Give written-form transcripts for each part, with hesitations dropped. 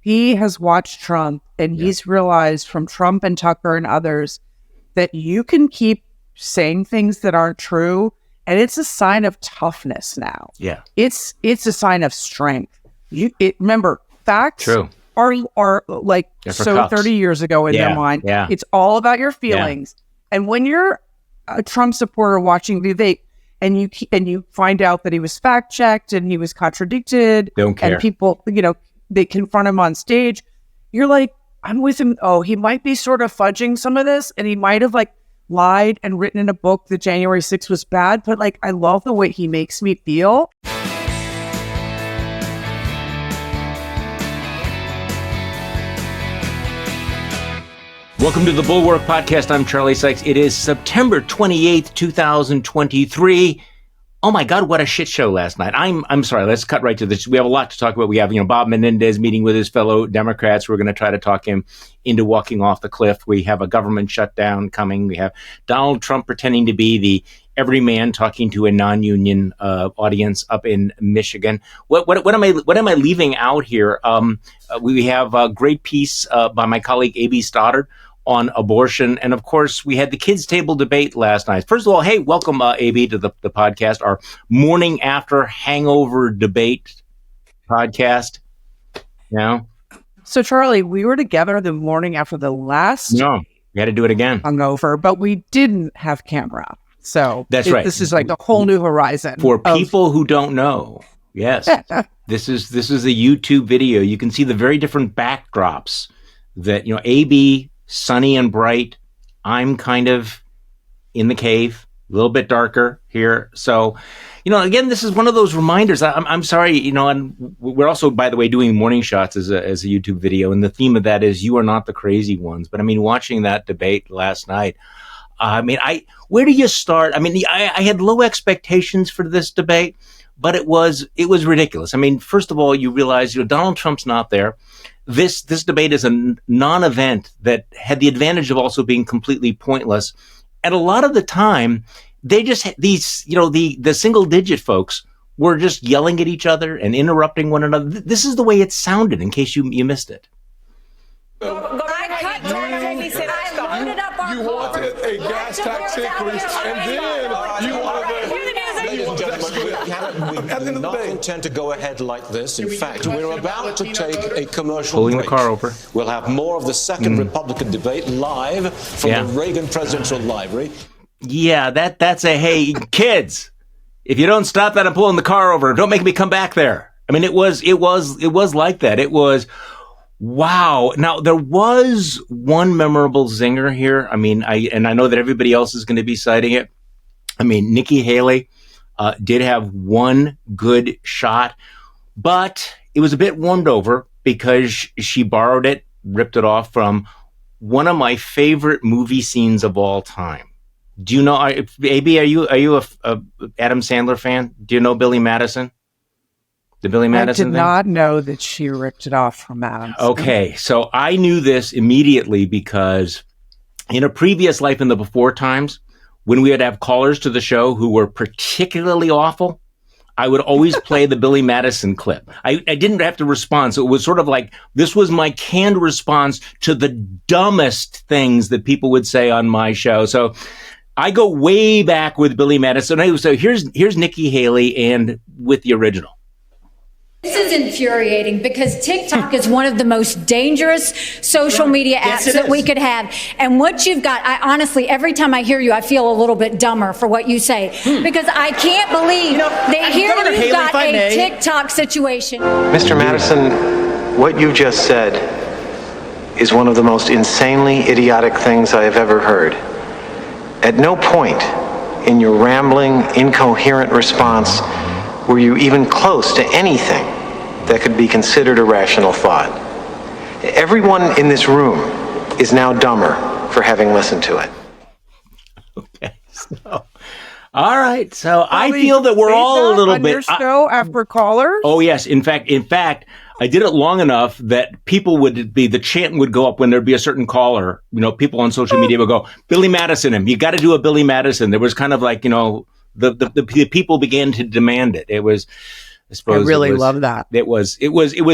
he has watched Trump, and he's realized from Trump and Tucker and others that you can keep saying things that aren't true, and it's a sign of toughness now. Yeah. It's a sign of strength. Remember, facts are like so cuffs. 30 years ago in their mind. Yeah. It's all about your feelings. Yeah. And when you're a Trump supporter watching Vivek and you find out that he was fact checked and he was contradicted, don't care. And people, they confront him on stage, you're like, I'm with him. Oh, he might be sort of fudging some of this, and he might have lied and written in a book that January 6th was bad, but I love the way he makes me feel. Welcome to the Bulwark Podcast. I'm Charlie Sykes. It is September 28th, 2023. Oh my God, what a shit show last night. I'm sorry, let's cut right to this. We have a lot to talk about. We have, Bob Menendez meeting with his fellow Democrats. We're going to try to talk him into walking off the cliff. We have a government shutdown coming. We have Donald Trump pretending to be the everyman talking to a non-union audience up in Michigan. What am I leaving out here? We have a great piece by my colleague A.B. Stoddard on abortion. And of course, we had the kids' table debate last night. First of all, hey, welcome, A.B., to the podcast, our morning after hangover debate podcast. So, Charlie, we were together the morning after the last. No, we had to do it again. Hungover, but we didn't have camera. So that's right. This is like a whole new horizon. For people who don't know, yes, this is a YouTube video. You can see the very different backdrops that, A.B., sunny and bright. I'm kind of in the cave, a little bit darker here. So, again, this is one of those reminders. I'm sorry, and we're also, by the way, doing morning shots as a YouTube video. And the theme of that is you are not the crazy ones. But watching that debate last night, where do you start? I had low expectations for this debate, but it was ridiculous. First of all, you realize, Donald Trump's not there. This debate is a non-event that had the advantage of also being completely pointless. And a lot of the time, they just, the single digit folks were just yelling at each other and interrupting one another. This is the way it sounded, in case you missed it. You wanted a gas tax increase, and then you wanted We do not intend to go ahead like this. In fact, we're about to take a commercial Pulling break. the car over. We'll have more of the second Republican debate live from the Reagan Presidential Library. Yeah, that's a, hey, kids, if you don't stop that, I'm pulling the car over. Don't make me come back there. It was like that. It was, wow. Now, there was one memorable zinger here. I know that everybody else is going to be citing it. Nikki Haley did have one good shot, but it was a bit warmed over because she borrowed it, ripped it off from one of my favorite movie scenes of all time. Do you know, AB, are you a Adam Sandler fan? Do you know Billy Madison? The Billy Madison thing? I did not know that she ripped it off from Adam. Okay, so I knew this immediately because in a previous life in the before times, when we would have callers to the show who were particularly awful, I would always play the Billy Madison clip. I didn't have to respond. So it was sort of like, this was my canned response to the dumbest things that people would say on my show. So I go way back with Billy Madison. So here's Nikki Haley and with the original. This is infuriating because TikTok is one of the most dangerous social media apps that we could have. And what you've got, I honestly, every time I hear you, I feel a little bit dumber for what you say. Because I can't believe that here you've got a TikTok situation. Mr. Madison, what you just said is one of the most insanely idiotic things I have ever heard. At no point in your rambling, incoherent response were you even close to anything that could be considered a rational thought. Everyone in this room is now dumber for having listened to it. Okay, so, all right. So I feel that we're all a little bit. Your show after callers? Oh yes. In fact, I did it long enough that people the chant would go up when there'd be a certain caller. People on social media would go, Billy Madison him. You got to do a Billy Madison. There was kind of like, the people began to demand it. It was, suppose I really love that. It was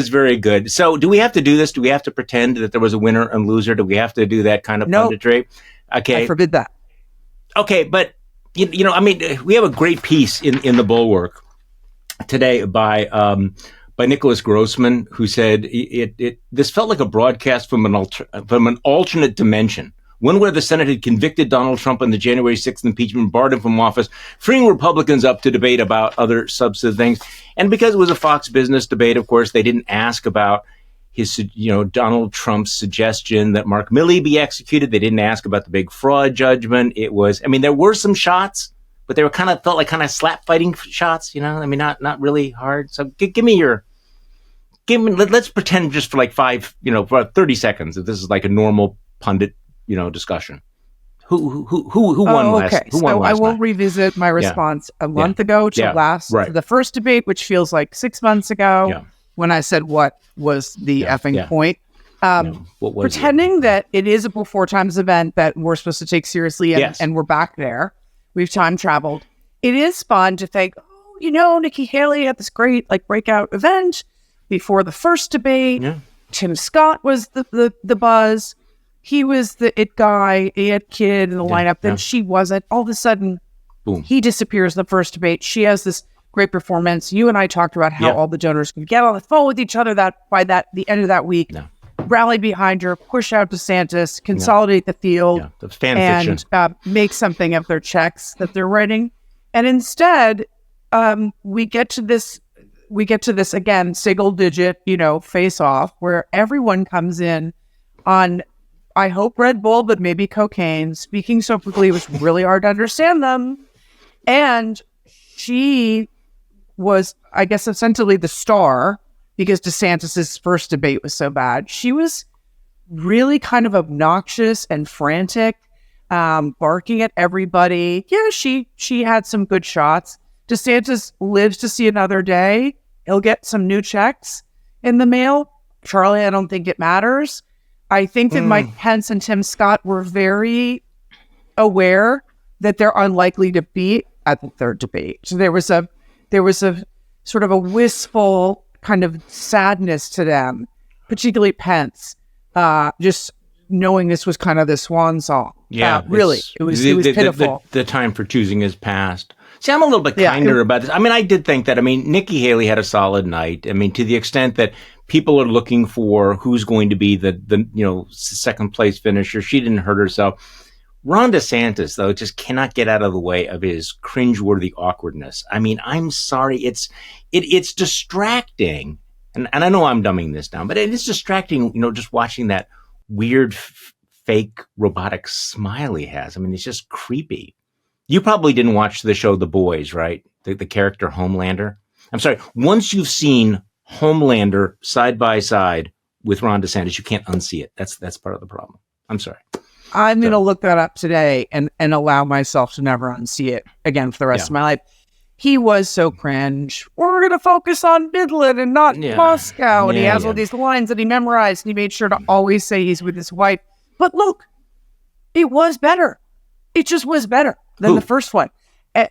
very good. So do we have to do this? Do we have to pretend that there was a winner and loser? Do we have to do that kind of punditry? Okay. I forbid that. Okay. But, I mean, we have a great piece in the Bulwark today by Nicholas Grossman, who said this felt like a broadcast from an alternate dimension. One where the Senate had convicted Donald Trump on the January 6th impeachment, barred him from office, freeing Republicans up to debate about other substantive things. And because it was a Fox Business debate, of course, they didn't ask about his, Donald Trump's suggestion that Mark Milley be executed. They didn't ask about the big fraud judgment. There were some shots, but they were felt like slap fighting shots, not really hard. So let's pretend just for like for 30 seconds that this is like a normal pundit discussion. Who won last? Okay, so I will revisit my response a month ago to the first debate, which feels like 6 months ago, when I said what was the effing point. Pretending that it is a before times event that we're supposed to take seriously, and we're back there. We've time traveled. It is fun to think, Nikki Haley had this great breakout event before the first debate. Yeah. Tim Scott was the buzz. He was the it guy. He had kid in the lineup. Then she wasn't. All of a sudden, boom, he disappears in the first debate. She has this great performance. You and I talked about how all the donors can get on the phone with each other. That by the end of that week, rally behind her, push out DeSantis, consolidate the field, the fan fiction, make something of their checks that they're writing. And instead, we get to this again, single digit, face off where everyone comes in on, I hope Red Bull, but maybe cocaine, speaking so quickly it was really hard to understand them. And she was, I guess, essentially the star because DeSantis's first debate was so bad. She was really kind of obnoxious and frantic, barking at everybody. Yeah, she had some good shots. DeSantis lives to see another day. He'll get some new checks in the mail. Charlie, I don't think it matters. I think that Mike Pence and Tim Scott were very aware that they're unlikely to be at the third debate. So there was a sort of a wistful kind of sadness to them, particularly Pence, just knowing this was kind of the swan song. Yeah, really, it was pitiful. The time for choosing is past. See, I'm a little bit kinder about this. I mean, I did think that. I mean, Nikki Haley had a solid night. I mean, to the extent that people are looking for who's going to be the second place finisher, she didn't hurt herself. Ron DeSantis, though, just cannot get out of the way of his cringeworthy awkwardness. I mean, I'm sorry, it's distracting, and I know I'm dumbing this down, but it is distracting. Just watching that weird, fake robotic smile he has. I mean, it's just creepy. You probably didn't watch the show The Boys, right? The character Homelander. I'm sorry. Once you've seen Homelander side by side with Ron DeSantis, you can't unsee it. That's part of the problem. I'm sorry. I'm going to look that up today and allow myself to never unsee it again for the rest of my life. He was so cringe. We're going to focus on Midland and not Moscow. And he has all these lines that he memorized. And he made sure to always say he's with his wife. But look, it was better. It just was better than the first one.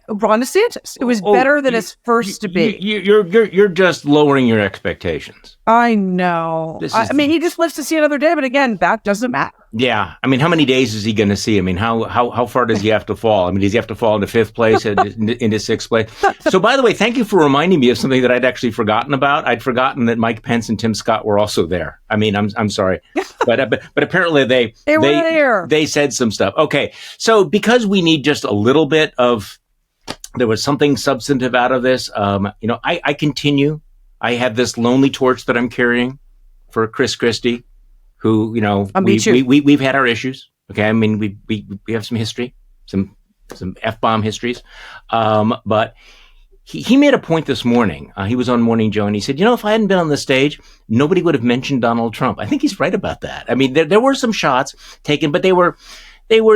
Ron DeSantis. It was better than his first debate. You're just lowering your expectations. I know. I mean, he just lives to see another day, but again, that doesn't matter. Yeah. I mean, how many days is he going to see? I mean, how far does he have to fall? I mean, does he have to fall into fifth place, into sixth place? So, by the way, thank you for reminding me of something that I'd actually forgotten about. I'd forgotten that Mike Pence and Tim Scott were also there. I mean, I'm sorry, but apparently they said some stuff. Okay, so because we need just a little bit of. There was something substantive out of this. I continue. I have this lonely torch that I'm carrying for Christie, who, we've had our issues. Okay. I mean, we have some history, some F-bomb histories. But he made a point this morning. He was on Morning Joe and he said, if I hadn't been on the stage, nobody would have mentioned Donald Trump. I think he's right about that. I mean, there were some shots taken, but they were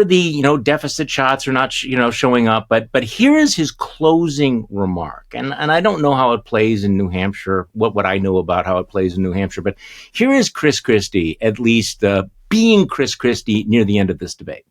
the, deficit shots are not, showing up. But here is his closing remark. And I don't know how it plays in New Hampshire, what I know about how it plays in New Hampshire. But here is Chris Christie, at least being Chris Christie near the end of this debate.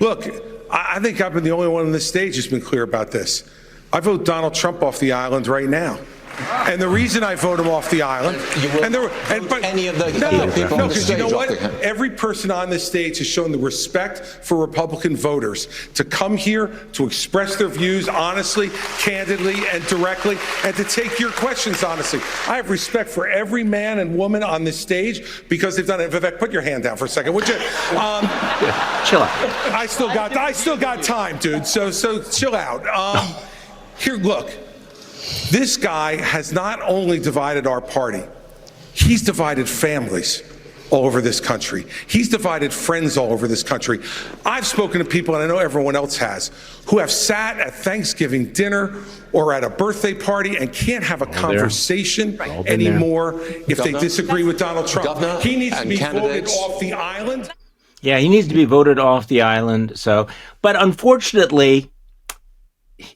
Look, I think I've been the only one on this stage who's been clear about this. I vote Donald Trump off the island right now. And the reason I vote him off the island, any of the people on the stage, you know what? Every person on this stage has shown the respect for Republican voters to come here to express their views honestly, candidly, and directly, and to take your questions honestly. I have respect for every man and woman on this stage because they've done it. Vivek, put your hand down for a second, would you? Chill out. I still got time, dude. So chill out. Here, look. This guy has not only divided our party, he's divided families all over this country. He's divided friends all over this country. I've spoken to people, and I know everyone else has, who have sat at Thanksgiving dinner or at a birthday party and can't have a conversation anymore if they disagree with Donald Trump. He needs to be voted off the island. Yeah, he needs to be voted off the island. So, but unfortunately,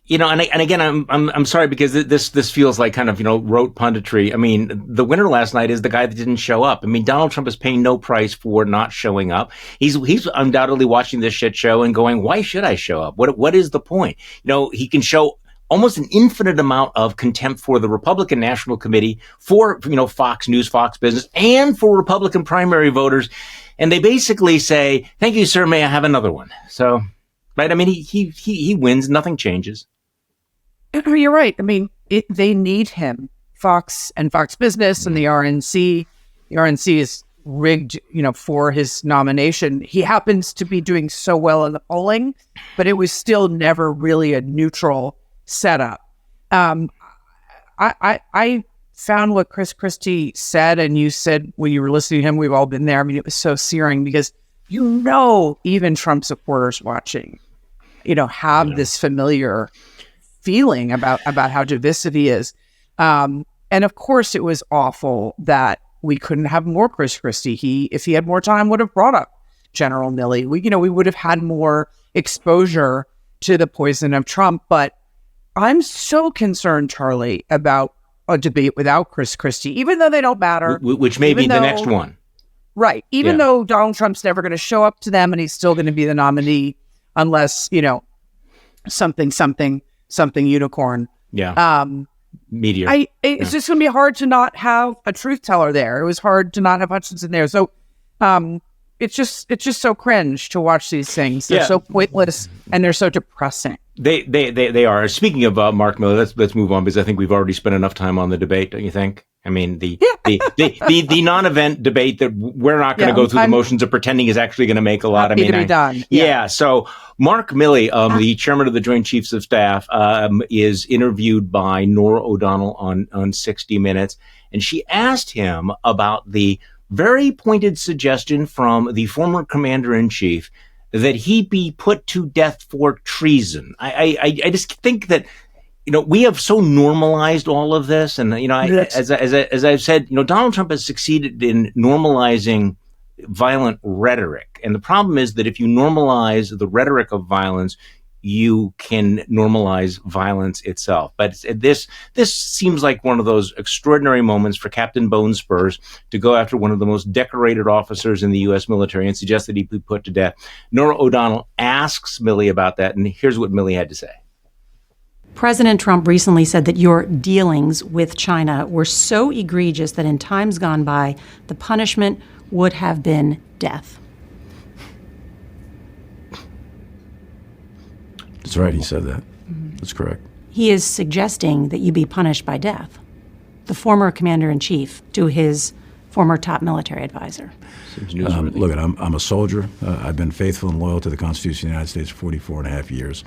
you know, and again, I'm sorry because this feels like kind of, you know, rote punditry. I mean, the winner last night is the guy that didn't show up. I mean, Donald Trump is paying no price for not showing up. He's undoubtedly watching this shit show and going, why should I show up? What is the point? You know, he can show almost an infinite amount of contempt for the Republican National Committee, for, you know, Fox News, Fox Business, and for Republican primary voters. And they basically say, thank you, sir. May I have another one? So. Right. I mean, he wins. Nothing changes. You're right. I mean, they need him. Fox and Fox Business and the RNC. The RNC is rigged, you know, for his nomination. He happens to be doing so well in the polling, but it was still never really a neutral setup. I found what Christie said, and you said when you were listening to him, we've all been there. I mean, it was so searing because, you know, even Trump supporters watching, you know, have this familiar feeling about how divisive he is. And of course, it was awful that we couldn't have more Christie. If he had more time, would have brought up General Milley. We would have had more exposure to the poison of Trump. But I'm so concerned, Charlie, about a debate without Christie, even though they don't matter. Which may be the next one. Right. Even though Donald Trump's never going to show up to them and he's still going to be the nominee unless, you know, something unicorn. Yeah. Meteor. It's just going to be hard to not have a truth teller there. It was hard to not have Hutchinson there. So it's just so cringe to watch these things. They're so pointless and they're so depressing. They are. Speaking of Mark Milley, let's move on because I think we've already spent enough time on the debate, don't you think? I mean, the non-event debate that we're not going to go through the motions of pretending is actually going to make a lot. To be done. Yeah. So Mark Milley, the chairman of the Joint Chiefs of Staff, is interviewed by Norah O'Donnell on 60 Minutes, and she asked him about the very pointed suggestion from the former commander-in-chief that he be put to death for treason. I just think that, you know, we have so normalized all of this. And, you know, as I've said, you know, Donald Trump has succeeded in normalizing violent rhetoric. And the problem is that if you normalize the rhetoric of violence, you can normalize violence itself. But this seems like one of those extraordinary moments for Captain Bone Spurs to go after one of the most decorated officers in the U.S. military and suggest that he be put to death. Norah O'Donnell asks Milley about that, and here's what Milley had to say. President Trump recently said that your dealings with China were so egregious that in times gone by, the punishment would have been death. That's right, he said that. Mm-hmm. That's correct. He is suggesting that you be punished by death. The former commander-in-chief to his former top military advisor. Look, I'm a soldier. I've been faithful and loyal to the Constitution of the United States for 44 and a half years.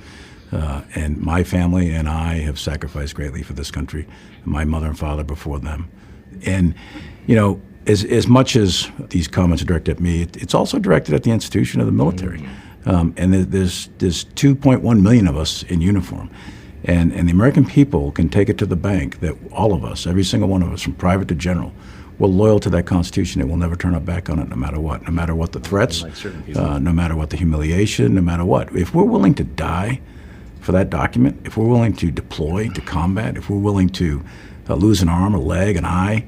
And my family and I have sacrificed greatly for this country, and my mother and father before them. And, you know, as much as these comments are directed at me, it's also directed at the institution of the military. And there's 2.1 million of us in uniform. And the American people can take it to the bank that all of us, every single one of us, from private to general, we're loyal to that Constitution and we'll never turn our back on it no matter what the threats, no matter what the humiliation, no matter what. If we're willing to die for that document, if we're willing to deploy to combat, if we're willing to lose an arm, a leg, an eye,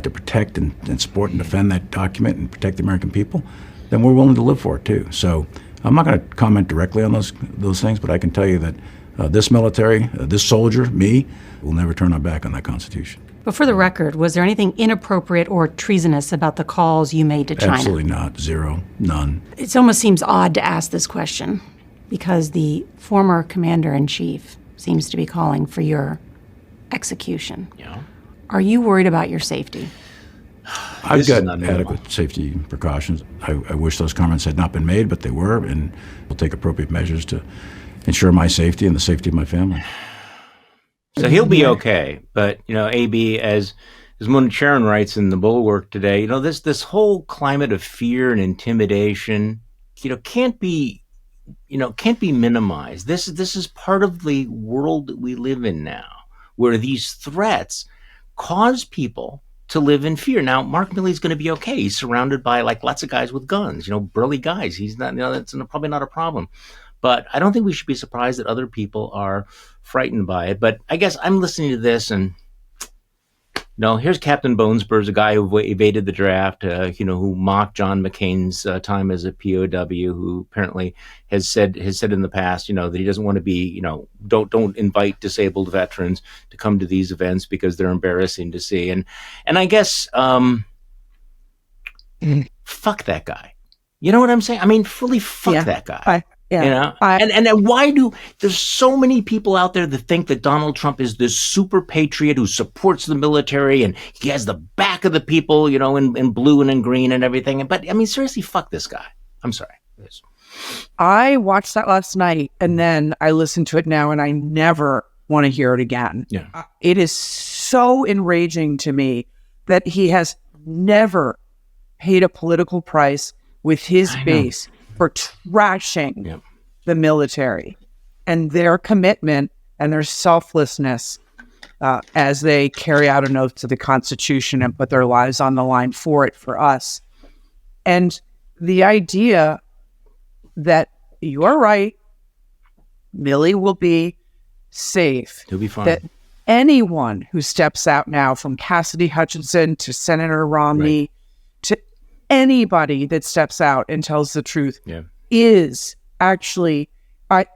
to protect and support and defend that document and protect the American people, then we're willing to live for it too. So I'm not going to comment directly on those things, but I can tell you that This military, this soldier, me, will never turn our back on that Constitution. But for the record, was there anything inappropriate or treasonous about the calls you made to China? Absolutely not. Zero. None. It almost seems odd to ask this question because the former commander-in-chief seems to be calling for your execution. Yeah. Are you worried about your safety? I've got adequate safety precautions. I wish those comments had not been made, but they were, and we'll take appropriate measures to ensure my safety and the safety of my family. So he'll be okay, but AB, as Mona Charen writes in the Bulwark today, this whole climate of fear and intimidation, can't be minimized. This is part of the world that we live in now, where these threats cause people to live in fear. Now, Mark Milley's going to be okay. He's surrounded by lots of guys with guns, burly guys. He's not, that's probably not a problem. But I don't think we should be surprised that other people are frightened by it. But I guess I'm listening to this and, here's Captain Bonespurs, a guy who evaded the draft, who mocked John McCain's time as a POW, who apparently has said in the past, that he doesn't want to be, don't invite disabled veterans to come to these events because they're embarrassing to see. And I guess, fuck that guy. You know what I'm saying? I mean, fully fuck that guy. And why there's so many people out there that think that Donald Trump is this super patriot who supports the military and he has the back of the people, in blue and in green and everything. But I mean, seriously, fuck this guy. I'm sorry. I watched that last night and then I listened to it now and I never want to hear it again. Yeah. It is so enraging to me that he has never paid a political price with his base for trashing the military and their commitment and their selflessness as they carry out an oath to the Constitution and put their lives on the line for it, for us. And the idea that you're right, Milley will be safe. He'll be fine. That anyone who steps out now, from Cassidy Hutchinson to Senator Romney, to anybody that steps out and tells the truth, is actually, at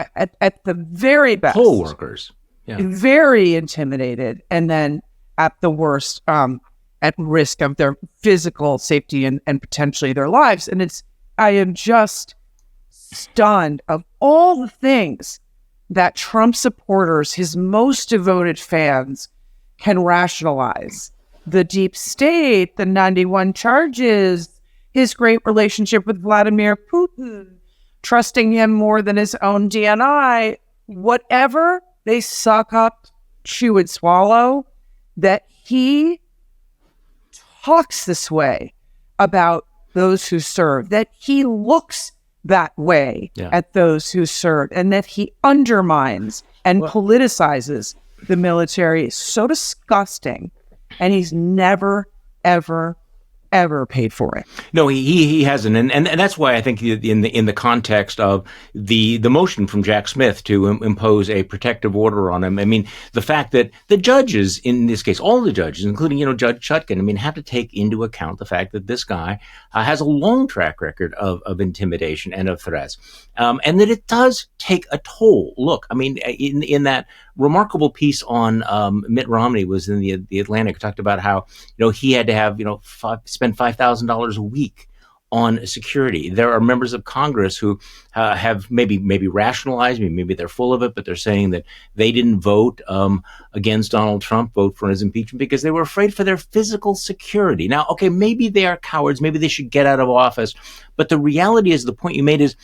the very best, poll workers, very intimidated, and then at the worst, at risk of their physical safety and potentially their lives. And I am just stunned of all the things that Trump supporters, his most devoted fans, can rationalize. The deep state, the 91 charges, his great relationship with Vladimir Putin, trusting him more than his own DNI, whatever they suck up, chew and swallow, that he talks this way about those who serve, that he looks that way at those who serve, and that he undermines and politicizes the military is so disgusting, and he's never, ever paid for it. No, he hasn't, and that's why I think in the context of the motion from Jack Smith to impose a protective order on him. I mean, the fact that the judges, in this case, all the judges, including Judge Chutkan, I mean, have to take into account the fact that this guy has a long track record of intimidation and of threats, and that it does take a toll. Look, I mean, in that remarkable piece on Mitt Romney was in the Atlantic, talked about how he had to have spend $5,000 a week on security. There are members of Congress who have maybe rationalized, maybe they're full of it, but they're saying that they didn't vote against Donald Trump, vote for his impeachment because they were afraid for their physical security. Now, okay, maybe they are cowards, maybe they should get out of office, but the reality is, the point you made is,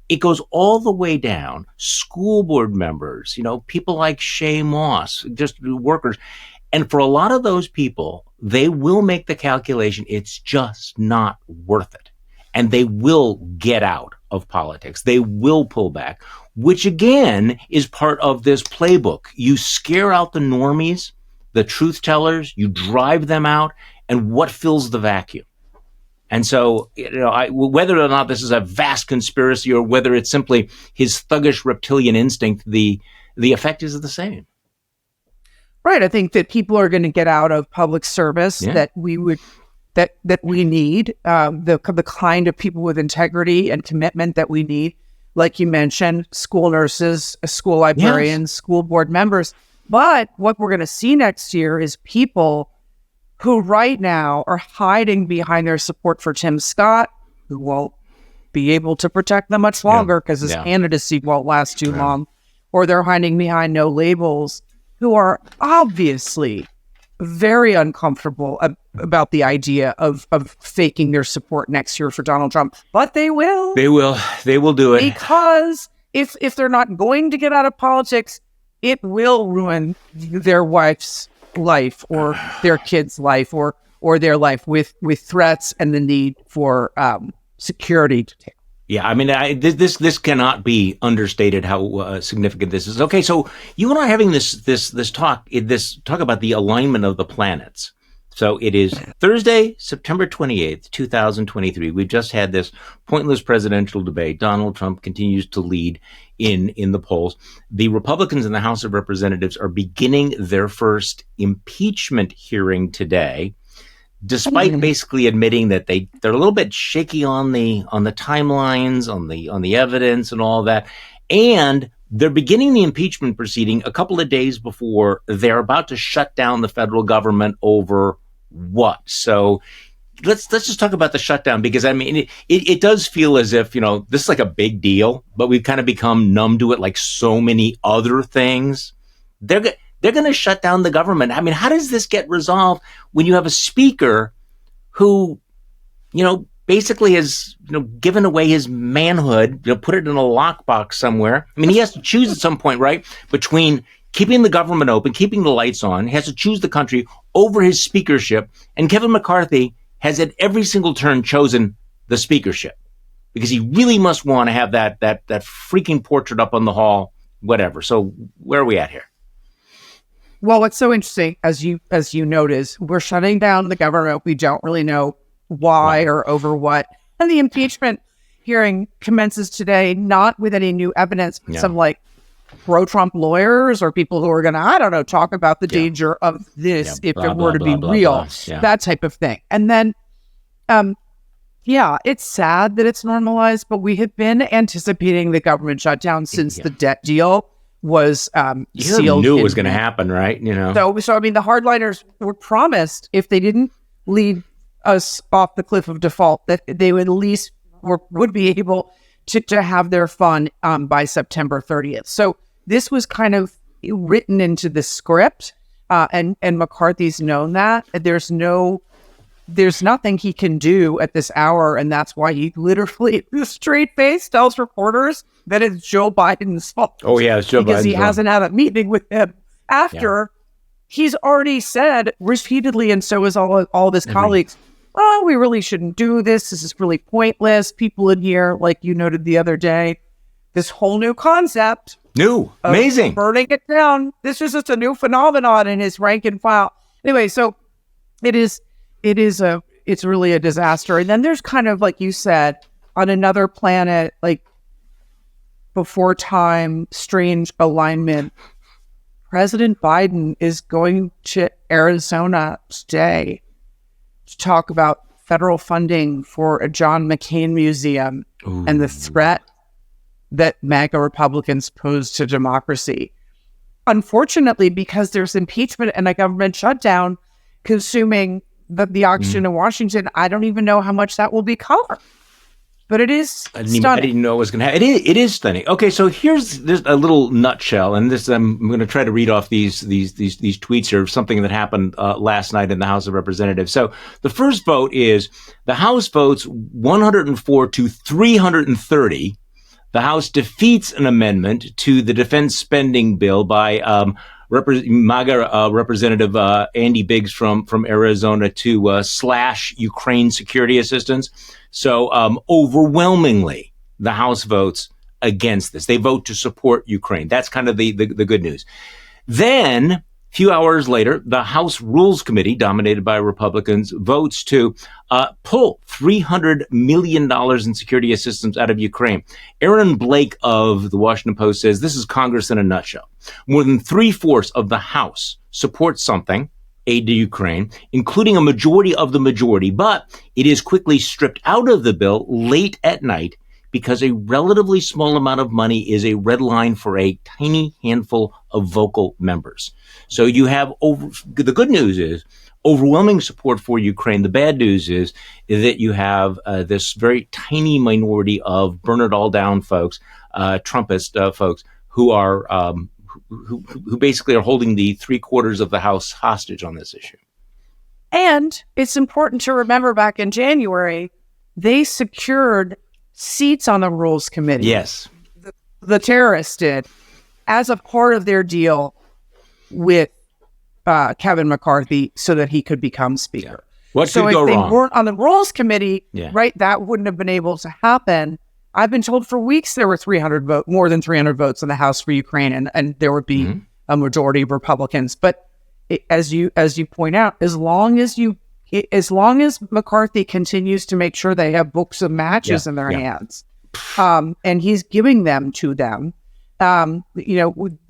it goes all the way down. School board members, people like Shay Moss, just workers. And for a lot of those people, they will make the calculation, it's just not worth it. And they will get out of politics. They will pull back, which again is part of this playbook. You scare out the normies, the truth tellers, you drive them out, and what fills the vacuum? And so, whether or not this is a vast conspiracy or whether it's simply his thuggish reptilian instinct, the effect is the same. Right. I think that people are going to get out of public service that we need, the kind of people with integrity and commitment that we need. like you mentioned, school nurses, school librarians, school board members. But what we're going to see next year is people who right now are hiding behind their support for Tim Scott, who won't be able to protect them much longer because his candidacy won't last too long, or they're hiding behind No Labels, who are obviously very uncomfortable about the idea of faking their support next year for Donald Trump. But they will. They will do it. Because if they're not going to get out of politics, it will ruin their wife's life or their kid's life or their life with threats and the need for security detail. Yeah, I mean, this cannot be understated how significant this is. Okay, so you and I are having this talk about the alignment of the planets. So it is Thursday, September 28th, 2023. We've just had this pointless presidential debate. Donald Trump continues to lead in the polls. The Republicans in the House of Representatives are beginning their first impeachment hearing today, despite basically admitting that they're a little bit shaky on the timelines, on the evidence and all that. And they're beginning the impeachment proceeding a couple of days before they're about to shut down the federal government over what? So let's just talk about the shutdown, because I mean, it does feel as if, this is like a big deal, but we've kind of become numb to it like so many other things. They're going to shut down the government. I mean, how does this get resolved when you have a speaker who, basically has, given away his manhood, put it in a lockbox somewhere? I mean, he has to choose at some point, right, between keeping the government open, keeping the lights on. He has to choose the country over his speakership. And Kevin McCarthy has at every single turn chosen the speakership because he really must want to have that freaking portrait up on the hall, whatever. So where are we at here? Well, what's so interesting, as you notice, we're shutting down the government. We don't really know why or over what. And the impeachment hearing commences today, not with any new evidence, but some pro-Trump lawyers or people who are going to, talk about the danger of this if it were to be real, that type of thing. And then, it's sad that it's normalized, but we have been anticipating the government shutdown since the debt deal was sealed. Knew it was going to happen, right? So I mean, the hardliners were promised if they didn't lead us off the cliff of default, that they would at least would be able to have their fun by September 30th. So this was kind of written into the script, and McCarthy's known that. There's nothing he can do at this hour, and that's why he literally, straight face, tells reporters that it's Joe Biden's fault. Oh yeah, it's Joe Biden's because he hasn't had a meeting with him after he's already said repeatedly, and so is all of his colleagues, we really shouldn't do this. This is really pointless. People in here, like you noted the other day, this whole new concept. Amazing. Burning it down. This is just a new phenomenon in his rank and file. Anyway, so it's really a disaster. And then there's kind of, like you said, on another planet, like before time, strange alignment. President Biden is going to Arizona today to talk about federal funding for a John McCain museum and the threat that MAGA Republicans pose to democracy. Unfortunately, because there's impeachment and a government shutdown consuming the oxygen in Washington, I don't even know how much that will be covered. But it is stunning. I didn't know it was going to happen. It is stunning. Okay, so here's a little nutshell, and this I'm going to try to read off these tweets here of something that happened last night in the House of Representatives. So the first vote is the House votes 104 to 330. The House defeats an amendment to the defense spending bill by MAGA Representative Andy Biggs from Arizona to slash Ukraine security assistance. So overwhelmingly, the House votes against this. They vote to support Ukraine. That's kind of the good news. Then, a few hours later, the House Rules Committee, dominated by Republicans, votes to pull $300 million in security assistance out of Ukraine. Aaron Blake of the Washington Post says this is Congress in a nutshell. More than 3/4 of the House supports something, aid to Ukraine, including a majority of the majority, but it is quickly stripped out of the bill late at night because a relatively small amount of money is a red line for a tiny handful of vocal members. So you have the good news is overwhelming support for Ukraine. The bad news is that you have this very tiny minority of burn it all down folks, Trumpist folks, who are who basically are holding the 3/4 of the House hostage on this issue. And it's important to remember back in January, they secured seats on the Rules Committee. Yes. The terrorists did, as a part of their deal with Kevin McCarthy so that he could become Speaker. What so could go if they wrong? weren't on the Rules Committee, right, that wouldn't have been able to happen. I've been told for weeks there were more than 300 votes in the House for Ukraine, and there would be a majority of Republicans. But as you point out, as long as McCarthy continues to make sure they have books of matches in their hands, and he's giving them to them,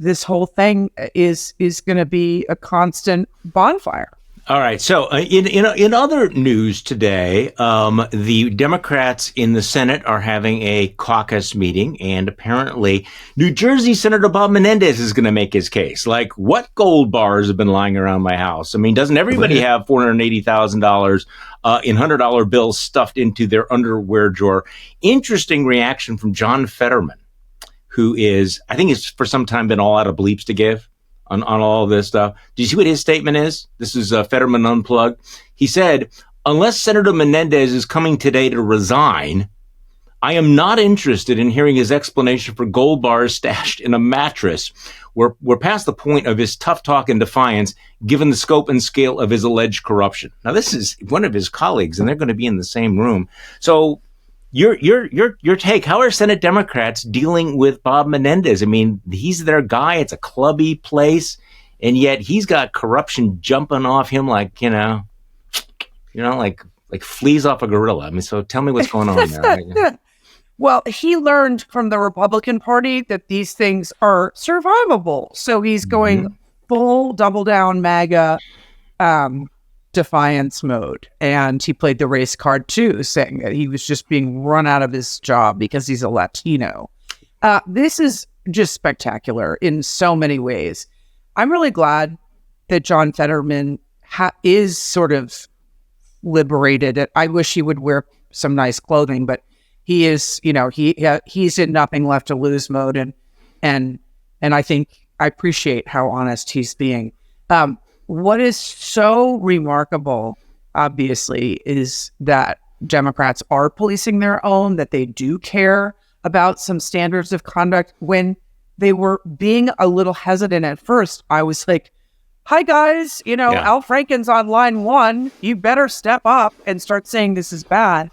this whole thing is going to be a constant bonfire. All right. So in other news today, the Democrats in the Senate are having a caucus meeting, and apparently New Jersey Senator Bob Menendez is going to make his case. Like, what gold bars have been lying around my house? I mean, doesn't everybody have $480,000 in $100 bills stuffed into their underwear drawer? Interesting reaction from John Fetterman, who I think has for some time been all out of bleeps to give on all of this stuff. Do you see what his statement is? This is Fetterman Unplugged. He said, unless Senator Menendez is coming today to resign, I am not interested in hearing his explanation for gold bars stashed in a mattress. We're past the point of his tough talk and defiance, given the scope and scale of his alleged corruption. Now, this is one of his colleagues, and they're going to be in the same room. So your take, how are Senate Democrats dealing with Bob Menendez? I mean, he's their guy. It's a clubby place, and yet he's got corruption jumping off him like fleas off a gorilla. I mean, so tell me what's going on there. Well, he learned from the Republican Party that these things are survivable. So he's going full double down MAGA defiance mode. And he played the race card too, saying that he was just being run out of his job because he's a Latino. This is just spectacular in so many ways. I'm really glad that John Fetterman is sort of liberated. I wish he would wear some nice clothing, but he is, he's in nothing left to lose mode. And I think I appreciate how honest he's being. What is so remarkable, obviously, is that Democrats are policing their own, that they do care about some standards of conduct. When they were being a little hesitant at first, I was like, hi, guys, Al Franken's on line 1. You better step up and start saying this is bad.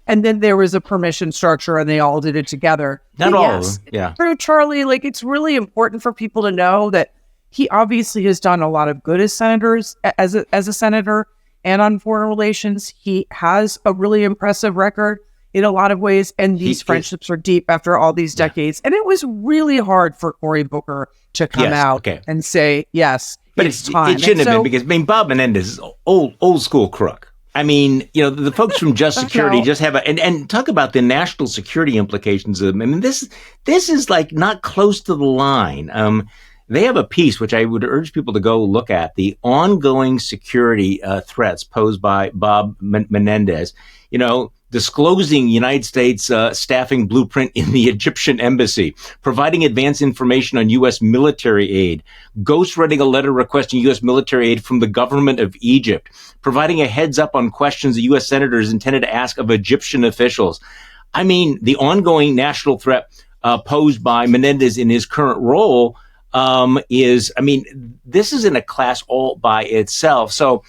And then there was a permission structure and they all did it together. Not all of them. Yeah. True, Charlie. Like, it's really important for people to know that he obviously has done a lot of good as a senator and on foreign relations. He has a really impressive record in a lot of ways. And these friendships are deep after all these decades. And it was really hard for Cory Booker to come out and say, yes, but it's time. It shouldn't have been, because Bob Menendez is old school crook. I mean, the folks from Just Security just have and talk about the national security implications of them. I mean, this is like not close to the line. They have a piece, which I would urge people to go look at, the ongoing security threats posed by Bob Menendez, disclosing United States staffing blueprint in the Egyptian embassy, providing advance information on U.S. military aid, ghostwriting a letter requesting U.S. military aid from the government of Egypt, providing a heads up on questions the U.S. senators intended to ask of Egyptian officials. I mean, the ongoing national threat posed by Menendez in his current role this is in a class all by itself. So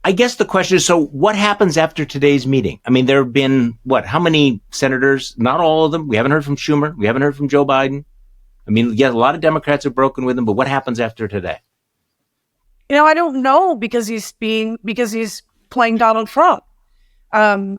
I guess the question is, so what happens after today's meeting? I mean, there have been, how many senators? Not all of them. We haven't heard from Schumer. We haven't heard from Joe Biden. I mean, a lot of Democrats have broken with him, but what happens after today? I don't know, because he's playing Donald Trump. I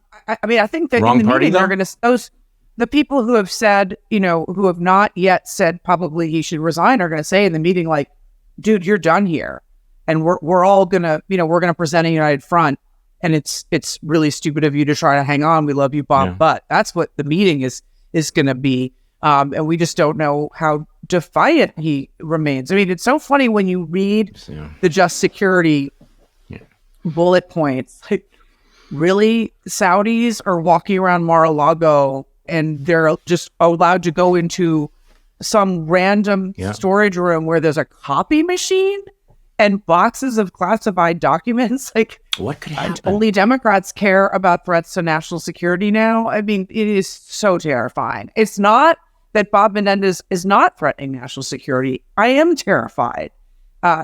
think that Wrong in the party, meeting, they're going to, the people who have said, who have not yet said publicly he should resign are going to say in the meeting, like, dude, you're done here. And we're all going to, we're going to present a united front. And it's really stupid of you to try to hang on. We love you, Bob. Yeah. But that's what the meeting is is going to be. And we just don't know how defiant he remains. I mean, it's so funny when you read the just security bullet points. Like, really, Saudis are walking around Mar-a-Lago and they're just allowed to go into some random storage room where there's a copy machine and boxes of classified documents. Like, what could happen? Only Democrats care about threats to national security now. I mean, it is so terrifying. It's not that Bob Menendez is not threatening national security. I am terrified.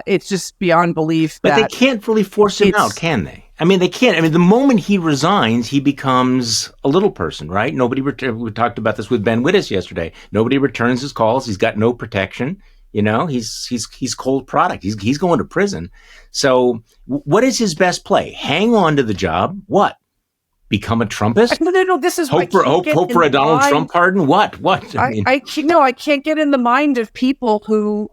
It's just beyond belief. But they can't really force him out, can they? I mean, they can't. I mean, the moment he resigns, he becomes a little person, right? We talked about this with Ben Wittes yesterday. Nobody returns his calls. He's got no protection. You know, he's cold product. He's going to prison. So what is his best play? Hang on to the job. What? Become a Trumpist? No, this is hope for a Donald Trump pardon. What? I can't get in the mind of people who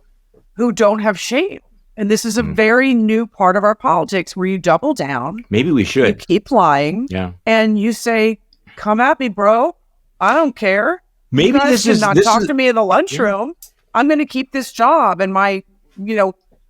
don't have shame. And this is a very new part of our politics where you double down. Maybe we should. You keep lying. Yeah. And you say, come at me, bro. I don't care. Maybe you guys talk to me in the lunchroom. I'm going to keep this job. And my,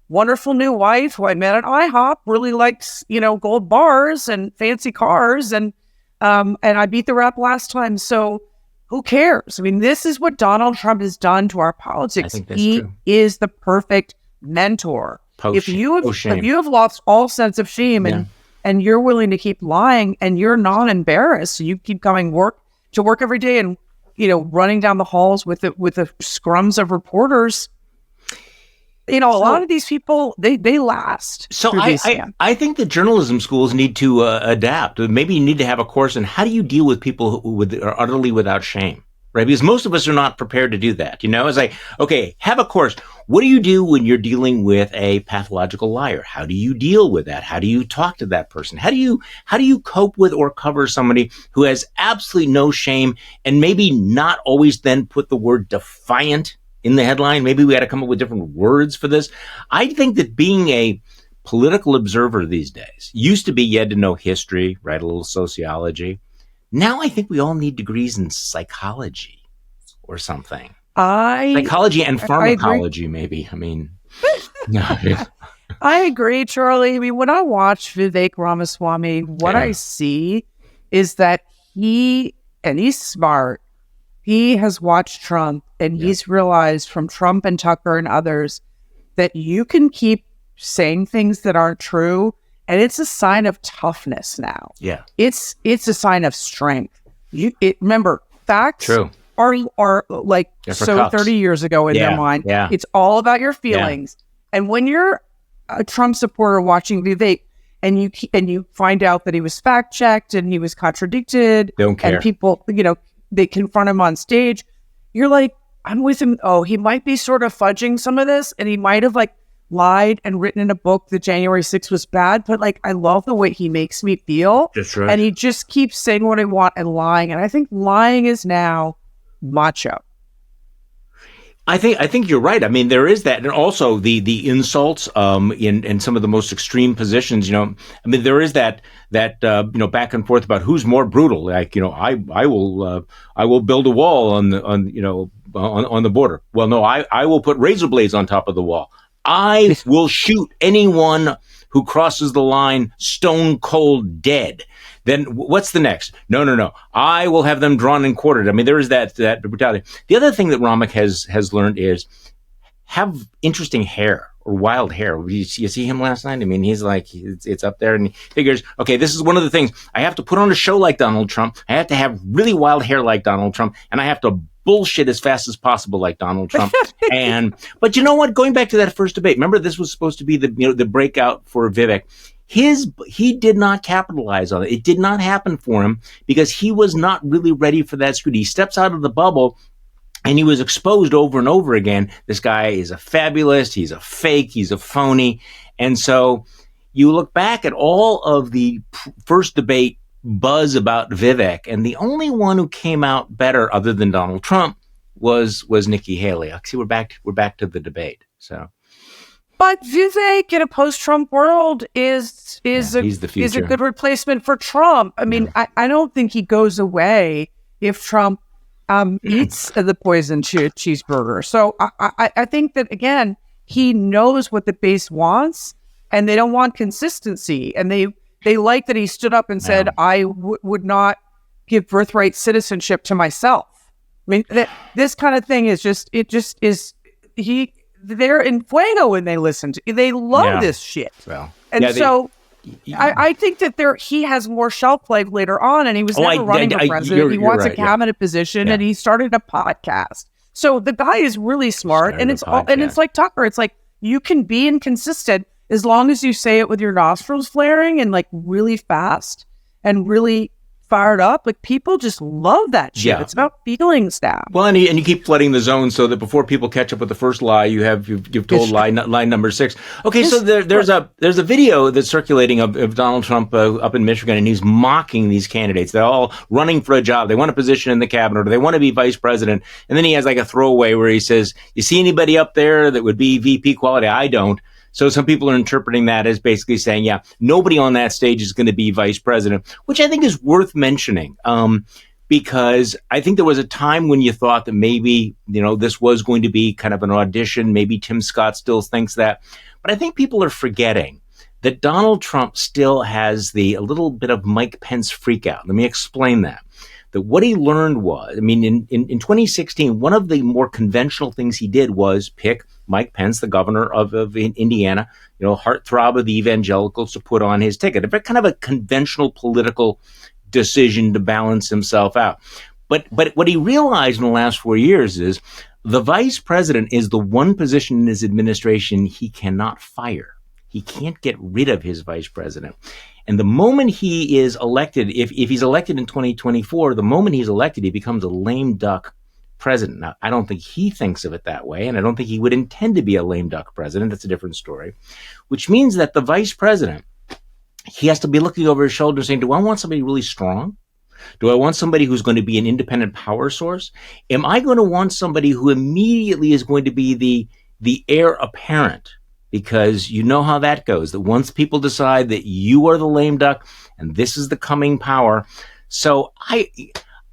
wonderful new wife who I met at IHOP really likes, gold bars and fancy cars. And I beat the rep last time. So who cares? I mean, this is what Donald Trump has done to our politics. He is the perfect mentor. If you have lost all sense of shame and you're willing to keep lying and you're not embarrassed, so you keep coming to work every day and running down the halls with the scrums of reporters, a lot of these people they last. So I think the journalism schools need to adapt. Maybe you need to have a course on how do you deal with people who are utterly without shame. Right, because most of us are not prepared to do that. It's like, okay, have a course. What do you do when you're dealing with a pathological liar? How do you deal with that? How do you talk to that person? How do you cope with or cover somebody who has absolutely no shame and maybe not always then put the word defiant in the headline? Maybe we got to come up with different words for this. I think that being a political observer these days used to be you had to know history, write a little sociology. Now I think we all need degrees in psychology or something. Psychology and pharmacology, maybe. I mean, I agree, Charlie. I mean, when I watch Vivek Ramaswamy, what I see is that he's smart. He has watched Trump and he's realized from Trump and Tucker and others that you can keep saying things that aren't true. And it's a sign of toughness now. Yeah. It's a sign of strength. Remember, facts are like so 30 years ago in their mind. Yeah. It's all about your feelings. Yeah. And when you're a Trump supporter watching Vivek and you find out that he was fact checked and he was contradicted, don't care. And people, they confront him on stage, you're like, I'm with him. Oh, he might be sort of fudging some of this, and he might have lied and written in a book that January 6th was bad, but I love the way he makes me feel. That's right. And he just keeps saying what I want and lying. And I think lying is now macho. I think you're right. I mean, there is that, and also the insults in some of the most extreme positions. I mean, there is that back and forth about who's more brutal. Like, I will build a wall on the border. Well, no, I will put razor blades on top of the wall. I will shoot anyone who crosses the line stone cold dead. Then what's the next? No. I will have them drawn and quartered. I mean, there is that brutality. The other thing that Ramak has learned is have interesting hair or wild hair. You see him last night? I mean, he's like, it's up there, and he figures, okay, this is one of the things. I have to put on a show like Donald Trump. I have to have really wild hair like Donald Trump, and I have to bullshit as fast as possible like Donald Trump. But you know what? Going back to that first debate, remember this was supposed to be the breakout for Vivek. He did not capitalize on it. It did not happen for him because he was not really ready for that scrutiny. He steps out of the bubble and he was exposed over and over again. This guy is a fabulist. He's a fake. He's a phony. And so you look back at all of the first debate buzz about Vivek, and the only one who came out better other than Donald Trump was Nikki Haley. See, we're back to the debate. So, but Vivek in a post-Trump world is he's the future. Is a good replacement for Trump. I mean, I don't think he goes away if Trump eats the poisoned cheeseburger. So I think that, again, he knows what the base wants, and they don't want consistency. And they like that he stood up and said, I would not give birthright citizenship to myself. I mean, this kind of thing is they're in fuego when they listen to, they love this shit. Well, I think that he has more shelf life later on, and he was never running for president. He wants a cabinet position, and he started a podcast. So the guy is really smart, and it's like Tucker. It's like, you can be inconsistent as long as you say it with your nostrils flaring and like really fast and really fired up. Like, people just love that shit. It's about feelings now. Well, and you keep flooding the zone so that before people catch up with the first lie, you've told lie number 6. Okay, so there's a video that's circulating of Donald Trump up in Michigan, and he's mocking these candidates. They're all running for a job. They want a position in the cabinet, or they want to be vice president. And then he has like a throwaway where he says, "You see anybody up there that would be VP quality? I don't." So some people are interpreting that as basically saying, nobody on that stage is going to be vice president, which I think is worth mentioning, because I think there was a time when you thought that maybe, this was going to be kind of an audition. Maybe Tim Scott still thinks that. But I think people are forgetting that Donald Trump still has a little bit of Mike Pence freak out. Let me explain that. That what he learned was, in 2016, one of the more conventional things he did was pick Mike Pence, the governor of Indiana, heartthrob of the evangelicals, to put on his ticket. A kind of a conventional political decision to balance himself out. But what he realized in the last 4 years is the vice president is the one position in his administration he cannot fire. He can't get rid of his vice president. And the moment he is elected, if he's elected in 2024, the moment he's elected, he becomes a lame duck president. Now, I don't think he thinks of it that way, and I don't think he would intend to be a lame duck president. That's a different story, which means that the vice president, he has to be looking over his shoulder saying, do I want somebody really strong? Do I want somebody who's going to be an independent power source? Am I going to want somebody who immediately is going to be the heir apparent? Because you know how that goes, that once people decide that you are the lame duck and this is the coming power. So I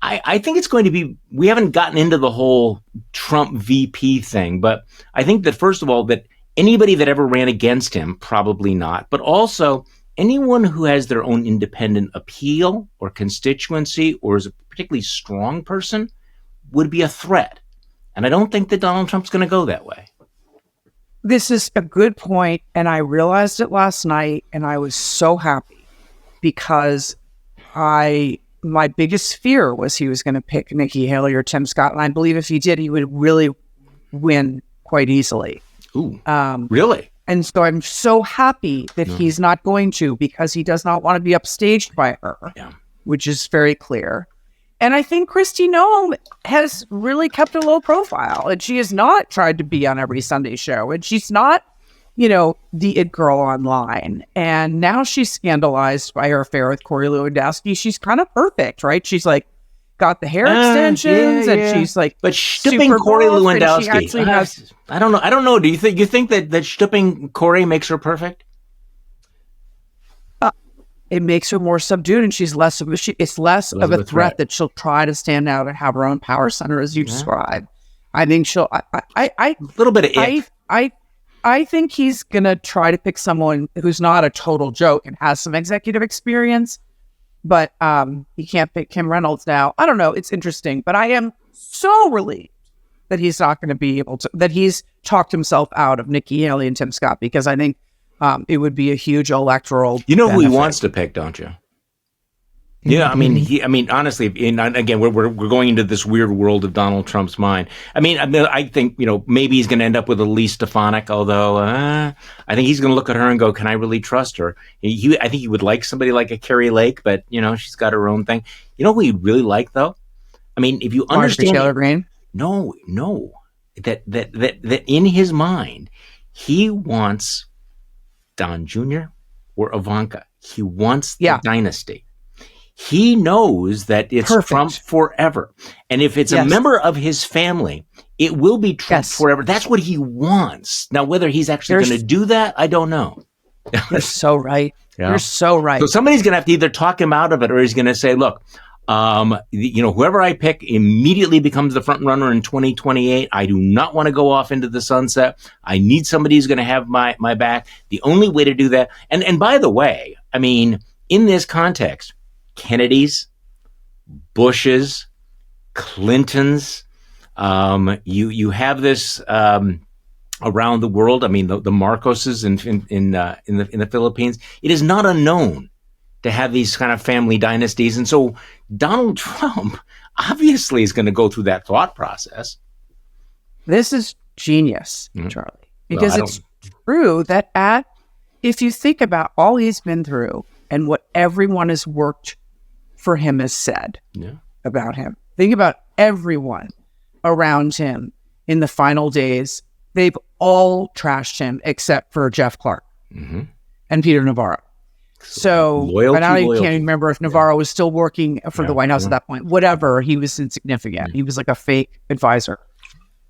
think it's going to be, we haven't gotten into the whole Trump VP thing, but I think that, first of all, that anybody that ever ran against him, probably not, but also anyone who has their own independent appeal or constituency or is a particularly strong person would be a threat. And I don't think that Donald Trump's going to go that way. This is a good point, and I realized it last night, and I was so happy because my biggest fear was he was going to pick Nikki Haley or Tim Scott, and I believe if he did, he would really win quite easily. Ooh, really? And so I'm so happy that he's not going to, because he does not want to be upstaged by her, which is very clear. And I think Christie Noem has really kept a low profile, and she has not tried to be on every Sunday show, and she's not, the it girl online. And now she's scandalized by her affair with Corey Lewandowski. She's kind of perfect, right? She's like got the hair extensions, and she's like, but stooping Corey Lewandowski. I don't know. Do you think that stooping Corey makes her perfect? It makes her more subdued, and she's less of a threat that she'll try to stand out and have her own power center, as you describe. I think she'll. A little bit of it. I think he's gonna try to pick someone who's not a total joke and has some executive experience, but he can't pick Kim Reynolds now. I don't know. It's interesting, but I am so relieved that he's not going to be able to. That he's talked himself out of Nikki Haley and Tim Scott, because I think. It would be a huge electoral. You know who he wants to pick, don't you? Yeah, honestly, again, we're going into this weird world of Donald Trump's mind. I think, maybe he's going to end up with Elise Stefanik, although I think he's going to look at her and go, can I really trust her? I think he would like somebody like a Carrie Lake, but, she's got her own thing. You know who he'd really like, though? If you understand. Taylor Greene? No. That in his mind, he wants Don Jr. or Ivanka. He wants the dynasty. He knows that it's Trump forever. And if it's a member of his family, it will be Trump forever. That's what he wants. Now, whether he's actually going to do that, I don't know. You're so right. Yeah. You're so right. So somebody's going to have to either talk him out of it, or he's going to say, look, Whoever I pick immediately becomes the front runner in 2028. I do not want to go off into the sunset. I need somebody who's going to have my back. The only way to do that, and by the way, I mean, in this context, Kennedys, Bushes, Clintons, you have this around the world. I mean, the Marcoses in the Philippines. It is not unknown to have these kind of family dynasties. And so Donald Trump obviously is going to go through that thought process. This is genius, Charlie, because it's true that if you think about all he's been through and what everyone has worked for him has said about him, think about everyone around him in the final days. They've all trashed him except for Jeff Clark and Peter Navarro. So, but I can't remember if Navarro was still working for the White House at that point. Whatever, he was insignificant. He was like a fake advisor.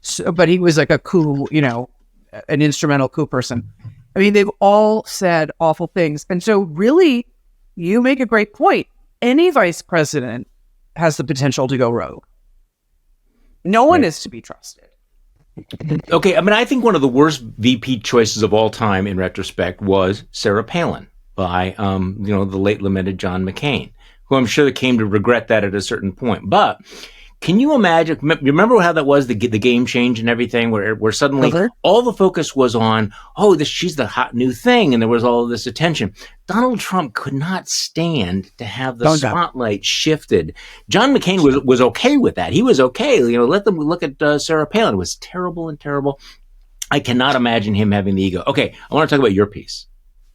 So, but he was like a coup, an instrumental coup person. I mean, they've all said awful things. And so really, you make a great point. Any vice president has the potential to go rogue. No one is to be trusted. Okay, I mean, I think one of the worst VP choices of all time in retrospect was Sarah Palin by, the late lamented John McCain, who I'm sure came to regret that at a certain point. But can you imagine, remember how that was, the game change and everything, where suddenly all the focus was on, she's the hot new thing, and there was all of this attention. Donald Trump could not stand to have the spotlight shifted. John McCain was okay with that. He was okay. Let them look at Sarah Palin. It was terrible and terrible. I cannot imagine him having the ego. Okay, I want to talk about your piece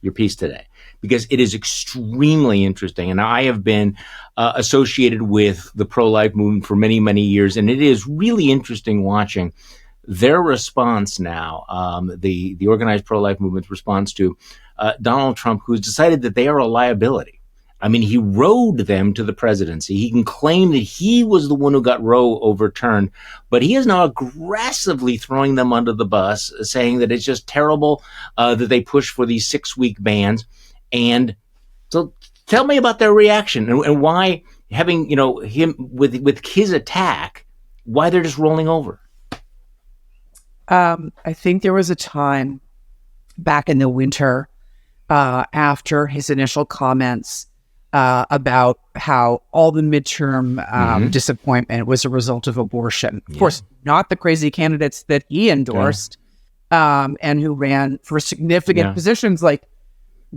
today, because it is extremely interesting. And I have been associated with the pro-life movement for many, many years. And it is really interesting watching their response now, the organized pro-life movement's response to Donald Trump, who's decided that they are a liability. I mean, he rode them to the presidency. He can claim that he was the one who got Roe overturned, but he is now aggressively throwing them under the bus, saying that it's just terrible that they push for these 6-week bans. And so tell me about their reaction and why having, him with his attack, why they're just rolling over. I think there was a time back in the winter after his initial comments about how all the midterm disappointment was a result of abortion. Of course, not the crazy candidates that he endorsed and who ran for significant positions like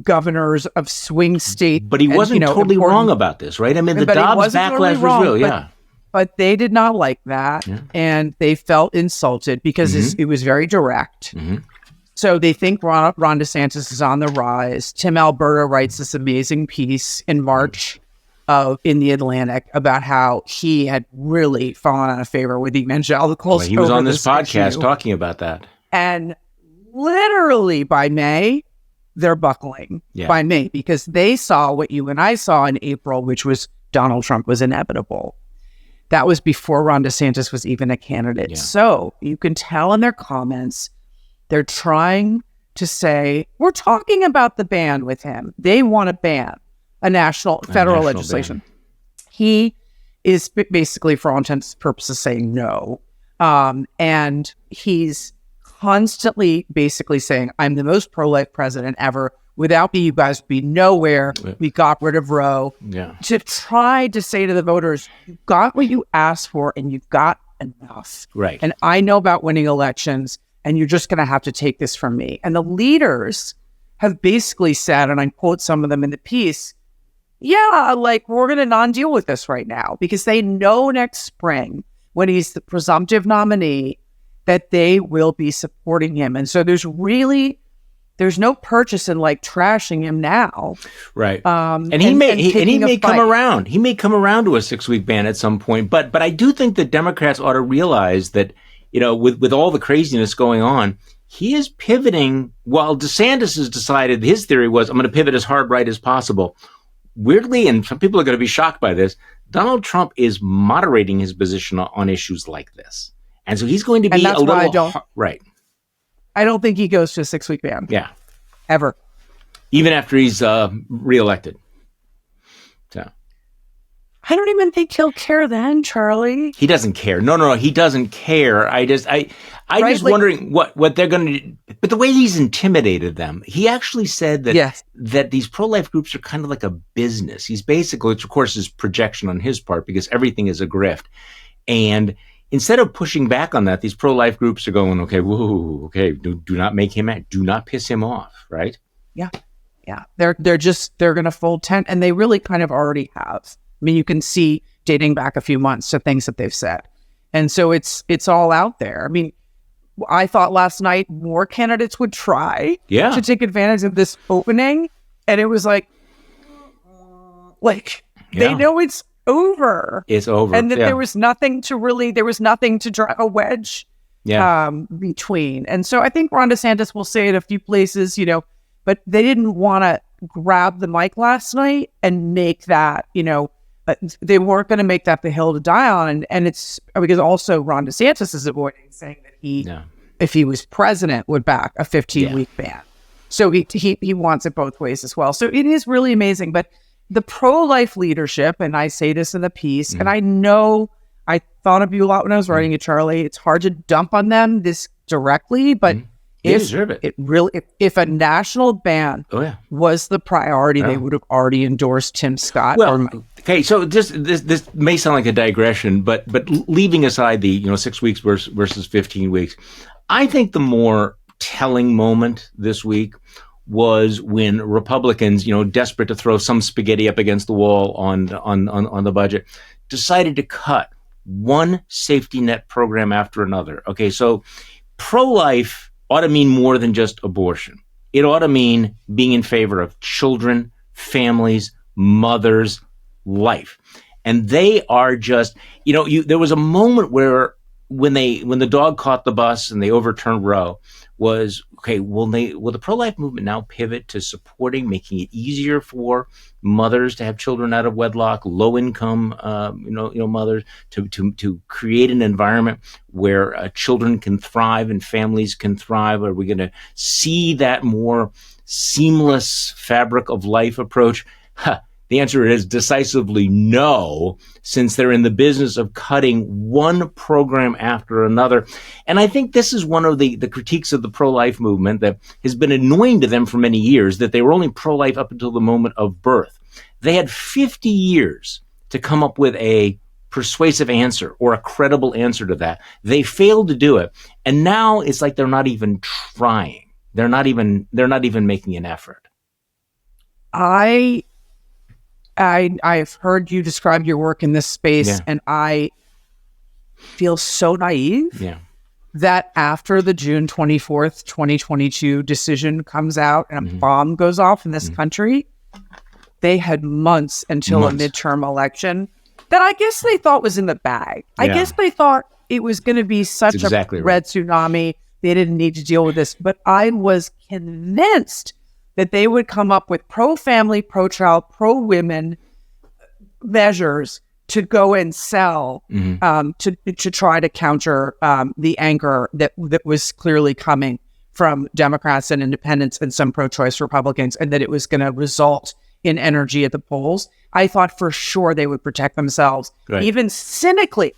governors of swing states. But he wasn't totally wrong about this, right? I mean, the Dobbs backlash was real, But they did not like that, and they felt insulted because it was very direct. So they think Ron DeSantis is on the rise. Tim Alberta writes this amazing piece in March in the Atlantic about how he had really fallen out of favor with evangelicals. He was on this podcast talking about that. And literally by May, they're buckling by May, because they saw what you and I saw in April, which was Donald Trump was inevitable. That was before Ron DeSantis was even a candidate. So you can tell in their comments, they're trying to say, we're talking about the ban with him. They want to ban federal legislation. Ban. He is basically, for all intents and purposes, saying no. And he's constantly basically saying, I'm the most pro-life president ever. Without me, you guys would be nowhere. We got rid of Roe. To try to say to the voters, you got what you asked for and you've got enough. Right. And I know about winning elections, and you're just going to have to take this from me. And the leaders have basically said, and I quote some of them in the piece, we're going to non-deal with this right now, because they know next spring, when he's the presumptive nominee, that they will be supporting him. And so there's no purchase in trashing him now. Right. And he may come around. He may come around to a 6-week ban at some point. But I do think that Democrats ought to realize that, with all the craziness going on, he is pivoting. While DeSantis has decided, his theory was, I'm going to pivot as hard right as possible. Weirdly, and some people are going to be shocked by this, Donald Trump is moderating his position on issues like this. And so he's going to be a little... Right. I don't think he goes to a 6-week ban. Yeah. Ever. Even after he's reelected. So. I don't even think he'll care then, Charlie. He doesn't care. No, he doesn't care. I'm just wondering what they're going to do. But the way he's intimidated them, he actually said that that these pro-life groups are kind of like a business. He's basically, which of course is projection on his part because everything is a grift. And instead of pushing back on that, these pro-life groups are going, okay, whoa, okay, do not make him mad. Do not piss him off, right? Yeah. They're going to fold tent, and they really kind of already have. I mean, you can see dating back a few months to things that they've said. And so it's all out there. I mean, I thought last night more candidates would try to take advantage of this opening. And it was like they know it's over. It's over. And that there was nothing to drive a wedge between. And so I think Ron DeSantis will say it a few places, but they didn't want to grab the mic last night and make that, they weren't going to make that the hill to die on. And it's because also Ron DeSantis is avoiding saying that he, if he was president, would back a 15-week ban. So he wants it both ways as well. So it is really amazing. But the pro-life leadership, and I say this in the piece, and I know I thought of you a lot when I was writing it, Charlie. It's hard to dump on them this directly, but they deserve it. If a national ban was the priority, they would have already endorsed Tim Scott. Well, okay, so this may sound like a digression, but leaving aside the 6 weeks versus 15 weeks, I think the more telling moment this week was when Republicans, desperate to throw some spaghetti up against the wall on the budget, decided to cut one safety net program after another. Okay, so pro-life ought to mean more than just abortion. It ought to mean being in favor of children, families, mothers, life. And they are just, there was a moment where when the dog caught the bus and they overturned Roe was, okay, will the pro-life movement now pivot to supporting, making it easier for mothers to have children out of wedlock, low-income, mothers, to create an environment where children can thrive and families can thrive? Are we going to see that more seamless fabric of life approach? The answer is decisively no, since they're in the business of cutting one program after another. And I think this is one of the critiques of the pro-life movement that has been annoying to them for many years, that they were only pro-life up until the moment of birth. They had 50 years to come up with a persuasive answer or a credible answer to that. They failed to do it. And now it's like they're not even trying. They're not even making an effort. I've heard you describe your work in this space, and I feel so naive that after the June 24th, 2022 decision comes out and a bomb goes off in this country, they had months until a midterm election that I guess they thought was in the bag. I guess they thought it was going to be such a red tsunami. They didn't need to deal with this. But I was convinced that they would come up with pro-family, pro-child, pro-women measures to go and sell to try to counter the anger that was clearly coming from Democrats and independents and some pro-choice Republicans, and that it was going to result in energy at the polls. I thought for sure they would protect themselves, even cynically,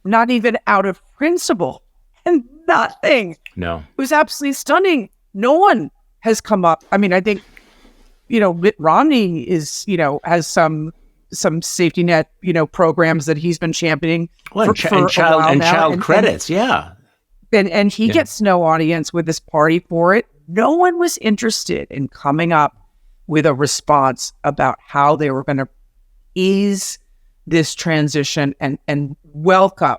not even out of principle, and nothing. No. It was absolutely stunning. No one has come up. I mean, I think, Mitt Romney is, has some safety net, programs that he's been championing for child credits. And he gets no audience with this party for it. No one was interested in coming up with a response about how they were going to ease this transition and welcome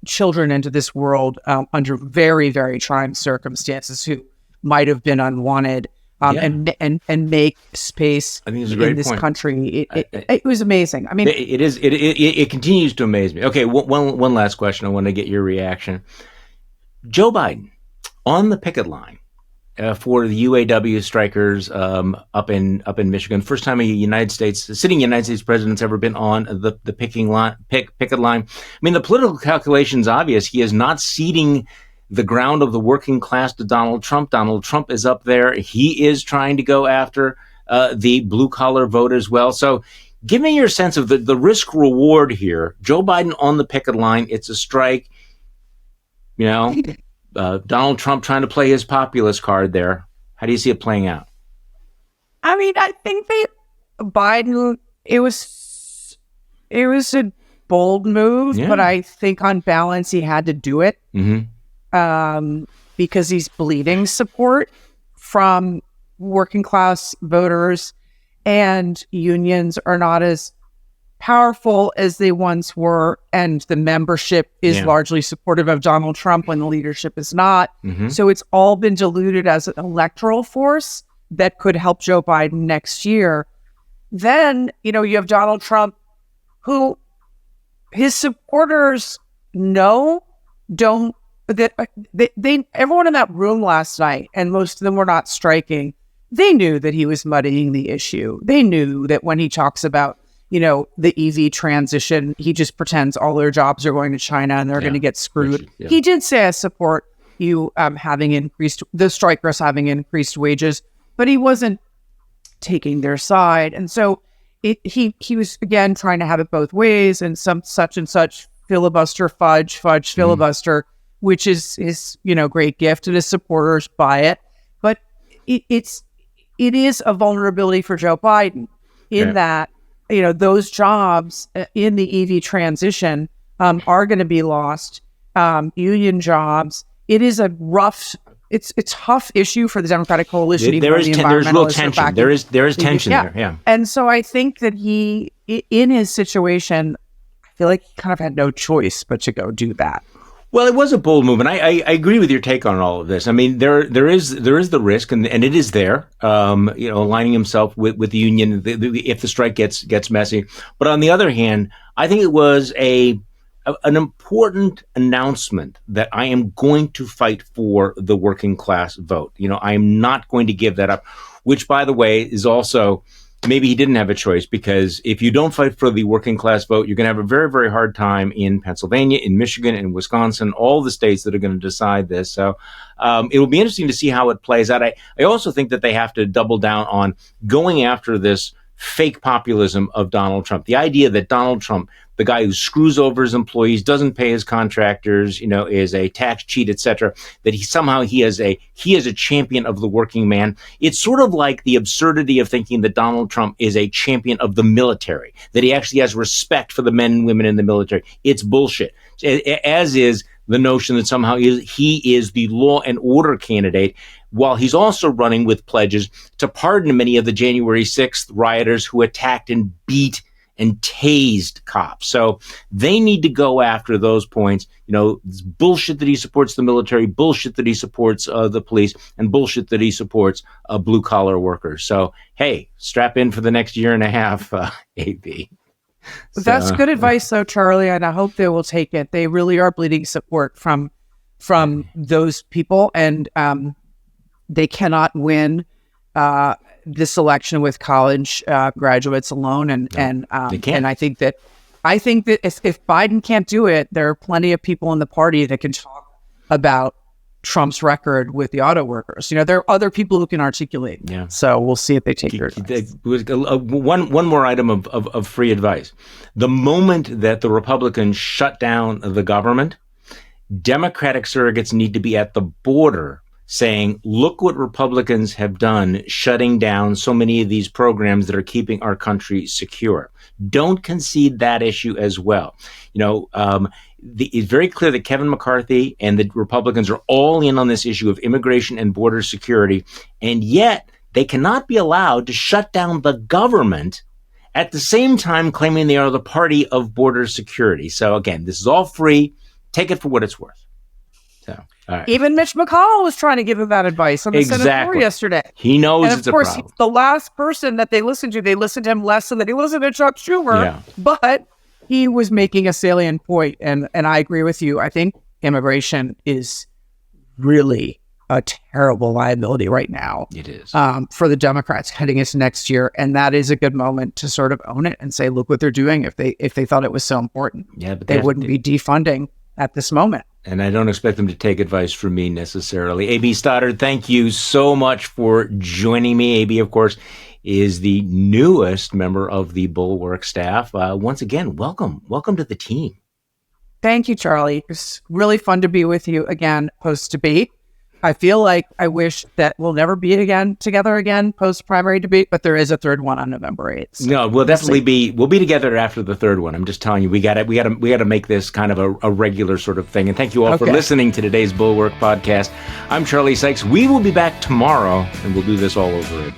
children into this world under very, very trying circumstances who might have been unwanted, and make space I think it's a great in this point. Country. It was amazing. I mean, it continues to amaze me. Okay, one last question. I want to get your reaction. Joe Biden on the picket line for the UAW strikers up in Michigan. First time a sitting United States president's ever been on the picket line. I mean, the political calculation's obvious. He is not ceding the ground of the working class to Donald Trump. Donald Trump is up there. He is trying to go after the blue collar vote as well. So Give me your sense of the risk reward here. Joe Biden on the picket line. It's a strike. Donald Trump trying to play his populist card there. How do you see it playing out? I mean, I think Biden, it was a bold move, but I think on balance he had to do it because he's bleeding support from working class voters, and unions are not as powerful as they once were, and the membership is largely supportive of Donald Trump when the leadership is not. So it's all been diluted as an electoral force that could help Joe Biden next year. Then, you have Donald Trump, who his supporters everyone in that room last night, and most of them were not striking, they knew that he was muddying the issue. They knew that when he talks about, the EV transition, he just pretends all their jobs are going to China and they're going to get screwed. He did say, I support you the strikers having increased wages, but he wasn't taking their side. And so he was, again, trying to have it both ways, and some such and such filibuster, fudge filibuster, which is his, great gift, and his supporters buy it. But it is a vulnerability for Joe Biden in that, those jobs in the EV transition are going to be lost, union jobs. It is a it's a tough issue for the Democratic coalition. There's real tension. There is tension there. Yeah. And so I think that he, in his situation, I feel like he kind of had no choice but to go do that. Well, it was a bold move, and I agree with your take on all of this. I mean, there is the risk, and it is there. Aligning himself with the union if the strike gets messy. But on the other hand, I think it was an important announcement that I am going to fight for the working class vote. I am not going to give that up. Which, by the way, is also. Maybe he didn't have a choice, because if you don't fight for the working class vote, you're going to have a very, very hard time in Pennsylvania, in Michigan, in Wisconsin, all the states that are going to decide this. So it will be interesting to see how it plays out. I also think that they have to double down on going after this fake populism of Donald Trump. The idea that Donald Trump, the guy who screws over his employees, doesn't pay his contractors, is a tax cheat, etc., that he is a champion of the working man. It's sort of like the absurdity of thinking that Donald Trump is a champion of the military, that he actually has respect for the men and women in the military. It's bullshit, as is the notion that somehow he is the law and order candidate, while he's also running with pledges to pardon many of the January 6th rioters who attacked and beat and tased cops. So they need to go after those points. It's bullshit that he supports the military, bullshit that he supports the police, and bullshit that he supports blue collar workers. So, hey, strap in for the next year and a half, AB. That's good advice, though, Charlie, and I hope they will take it. They really are bleeding support from those people, and they cannot win this election with college graduates alone. And I think that if Biden can't do it, there are plenty of people in the party that can talk about Trump's record with the auto workers. There are other people who can articulate. Yeah. So we'll see if they take your advice. One more item of free advice. The moment that the Republicans shut down the government, Democratic surrogates need to be at the border saying, look what Republicans have done, shutting down so many of these programs that are keeping our country secure. Don't concede that issue as well. It's very clear that Kevin McCarthy and the Republicans are all in on this issue of immigration and border security, and yet they cannot be allowed to shut down the government at the same time claiming they are the party of border security. So again, this is all free. Take it for what it's worth. So, all right. Even Mitch McConnell was trying to give him that advice on the Senate floor yesterday. He knows it's a problem. And of course, the last person that they listened to him less than they listened to Chuck Schumer, but he was making a salient point. And I agree with you. I think immigration is really a terrible liability right now. It is. For the Democrats heading into next year. And that is a good moment to sort of own it and say, look what they're doing if they thought it was so important. Yeah, but they wouldn't be defunding at this moment. And I don't expect them to take advice from me necessarily. AB Stoddard, thank you so much for joining me. AB, of course, is the newest member of the Bulwark staff. Once again, welcome to the team. Thank you, Charlie. It's really fun to be with you again post-debate. I feel like I wish that we'll never be together again post-primary debate, but there is a third one on November 8th. So no, we'll definitely we'll be together after the third one. I'm just telling you, we got to make this kind of a regular sort of thing. And thank you all for listening to today's Bulwark podcast. I'm Charlie Sykes. We will be back tomorrow, and we'll do this all over again.